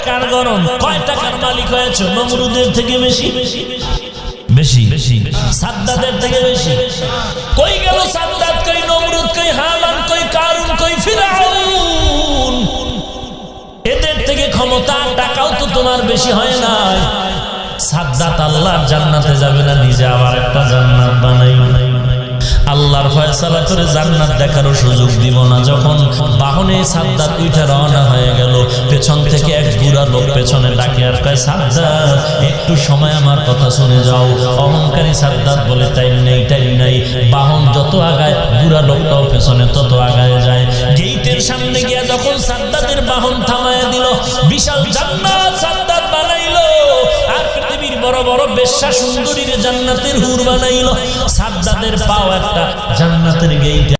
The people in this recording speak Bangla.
টাকার গরম, কয় টাকার মালিক হয়েছে? নমরুদের থেকে বেশি বেশি বেশি, সাদ্দাদের থেকে বেশি। কই গেল সাদ্দাদ, কই নমরুদ, কই হামান, কই কারুন, কই ফিরাউন? এদের থেকে ক্ষমতা টাকাও তো তোমার বেশি হয় না। সাদ্দাত আল্লাহর জান্নাতে যাবে না, নিজে আবার একটা জান্নাত বানাই। আল্লাহর ফয়সালা করে জান্নাত দেখারও সুযোগ দিব না। যখন বাহনে সাদ্দাত উঠে রওনা হয়ে গেল, পেছন থেকে এক বুড়া লোক পেছনে ডাকে আর কয়, সাদ্দাত একটু সময় আমার কথা শুনে যাও। অহংকারী সাদ্দাত বলে, টাইম নেই টাইম নেই। বাহন যত আগায়, বুড়া লোকটাও পেছনে তত আগায় যায়। গেইটের সামনে গিয়া যখন সাদ্দাতের বাহন থামায় দিল, বিশাল জান্নাত সাদ্দাত বানাইলো। আর পৃথিবীর বড় বড় বেশ্যা সুন্দরীর জান্নাতের হুর বানাইলো। সাদ্দাতের পাও একটা জান্নাতের গেইটে